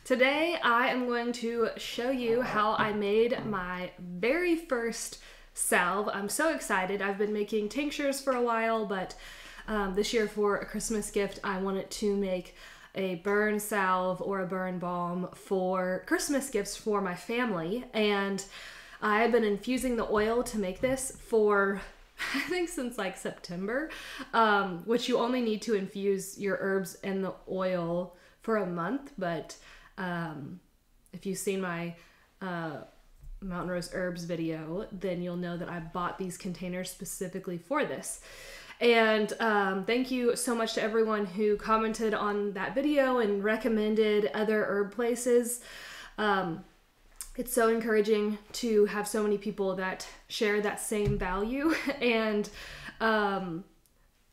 Today I am going to show you how I made my very first salve. I'm so excited. I've been making tinctures for a while, but this year for a Christmas gift I wanted to make a burn salve or a burn balm for Christmas gifts for my family, and I have been infusing the oil to make this for I think since like September, which you only need to infuse your herbs in the oil for a month, but if you've seen my Mountain Rose Herbs video, then you'll know that I bought these containers specifically for this. And thank you so much to everyone who commented on that video and recommended other herb places. It's so encouraging to have so many people that share that same value, and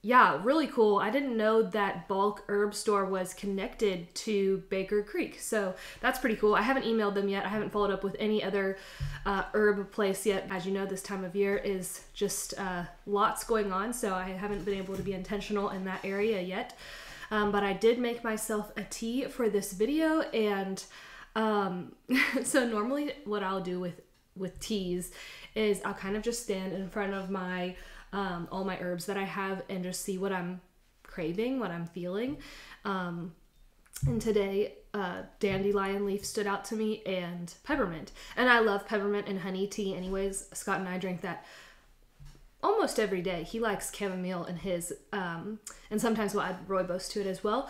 yeah, really cool. I didn't know that Bulk Herb Store was connected to Baker Creek, so that's pretty cool. I haven't emailed them yet. I haven't followed up with any other herb place yet. As you know, this time of year is just lots going on, so I haven't been able to be intentional in that area yet. But I did make myself a tea for this video, and so normally what I'll do with teas is I'll kind of just stand in front of my all my herbs that I have and just see what I'm craving, what I'm feeling. And today, dandelion leaf stood out to me, and peppermint. And I love peppermint and honey tea anyways. Scott and I drink that almost every day. He likes chamomile in his, and sometimes we'll add rooibos to it as well.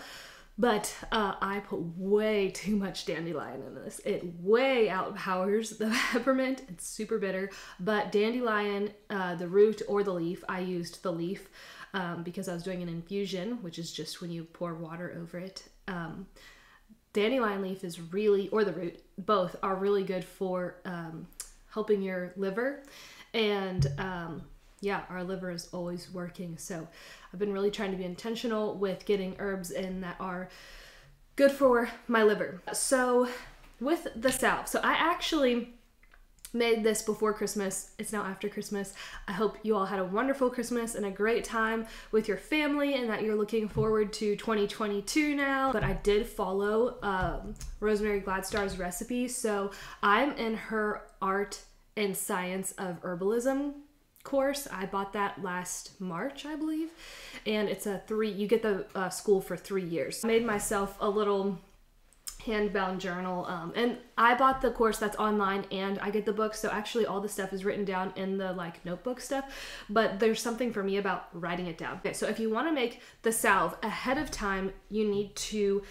But I put way too much dandelion in this. It way outpowers the peppermint. It's super bitter. But dandelion, the root or the leaf, I used the leaf because I was doing an infusion, which is just when you pour water over it. Dandelion leaf is really, or the root, both are really good for helping your liver. And yeah, our liver is always working. So I've been really trying to be intentional with getting herbs in that are good for my liver. So with the salve, so I actually made this before Christmas. It's now after Christmas. I hope you all had a wonderful Christmas and a great time with your family, and that you're looking forward to 2022 now. But I did follow Rosemary Gladstar's recipe. So I'm in her Art and Science of Herbalism course. I bought that last March, I believe, and it's you get the school for 3 years. I made myself a little hand-bound journal, and I bought the course that's online, and I get the book, so actually all the stuff is written down in the like notebook stuff, but there's something for me about writing it down. Okay, so if you want to make the salve ahead of time, you need to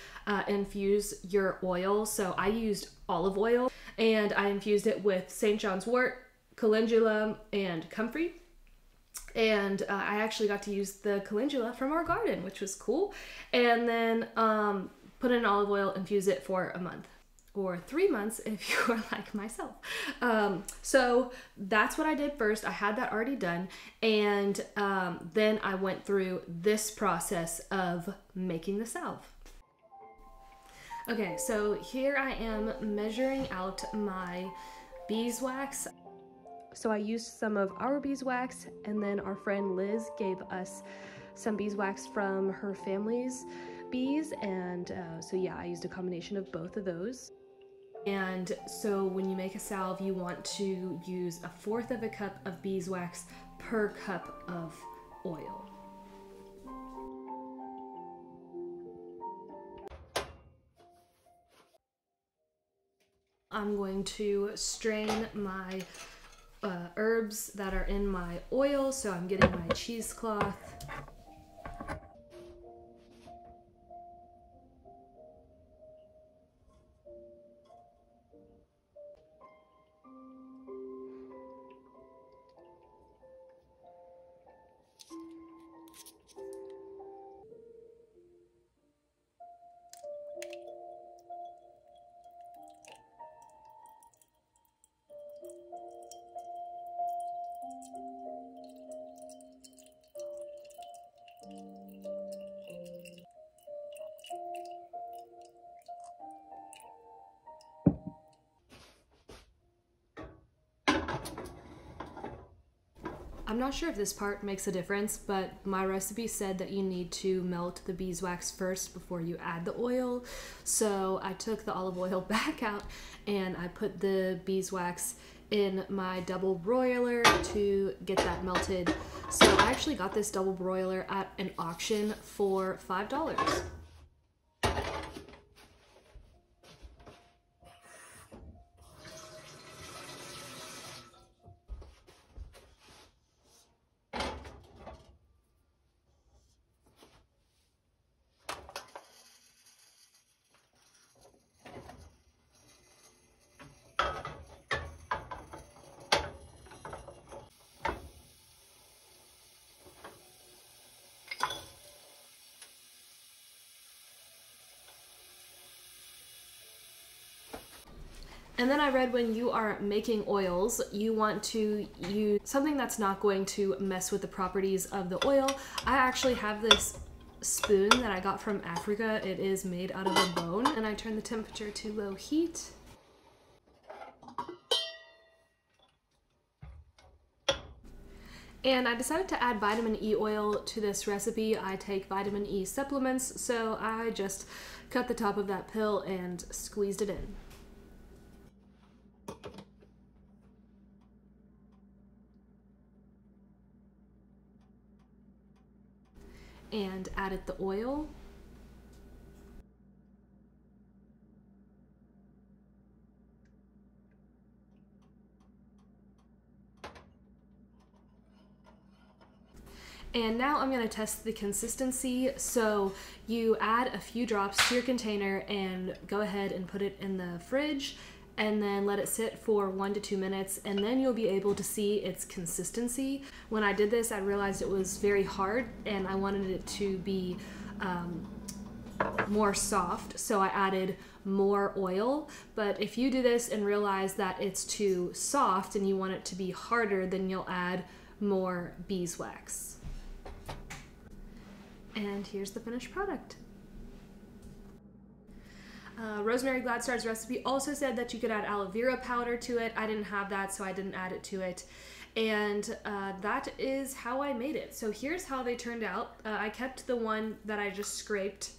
infuse your oil. So I used olive oil, and I infused it with St. John's wort, calendula, and comfrey. And I actually got to use the calendula from our garden, which was cool. And then put in olive oil, infuse it for a month or 3 months if you are like myself. So that's what I did first. I had that already done. And then I went through this process of making the salve. Okay, so here I am measuring out my beeswax. So I used some of our beeswax, and then our friend Liz gave us some beeswax from her family's bees, and so yeah, I used a combination of both of those. And so when you make a salve, you want to use 1/4 of a cup of beeswax per cup of oil. I'm going to strain my herbs that are in my oil, so I'm getting my cheesecloth. I'm not sure if this part makes a difference, but my recipe said that you need to melt the beeswax first before you add the oil. So I took the olive oil back out and I put the beeswax in my double broiler to get that melted. So I actually got this double broiler at an auction for $5. And then I read when you are making oils, you want to use something that's not going to mess with the properties of the oil. I actually have this spoon that I got from Africa. It is made out of a bone, and I turn the temperature to low heat. And I decided to add vitamin E oil to this recipe. I take vitamin E supplements, so I just cut the top of that pill and squeezed it in. And added the oil. And now I'm going to test the consistency. So you add a few drops to your container and go ahead and put it in the fridge and then let it sit for 1 to 2 minutes, and then you'll be able to see its consistency. When I did this, I realized it was very hard and I wanted it to be more soft, so I added more oil. But if you do this and realize that it's too soft and you want it to be harder, then you'll add more beeswax. And here's the finished product. Rosemary Gladstar's recipe also said that you could add aloe vera powder to it. I didn't have that, so I didn't add it to it. And that is how I made it. So here's how they turned out. I kept the one that I just scraped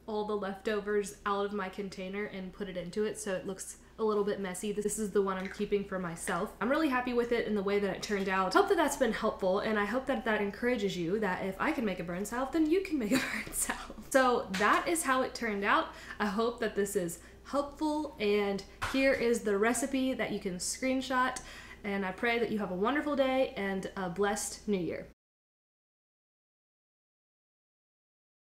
all the leftovers out of my container and put it into it, so it looks a little bit messy. This is the one I'm keeping for myself. I'm really happy with it and the way that it turned out. Hope that that's been helpful, and I hope that that encourages you that if I can make a burn salve, then you can make a burn salve. So that is how it turned out. I hope that this is helpful, and here is the recipe that you can screenshot, and I pray that you have a wonderful day and a blessed new year.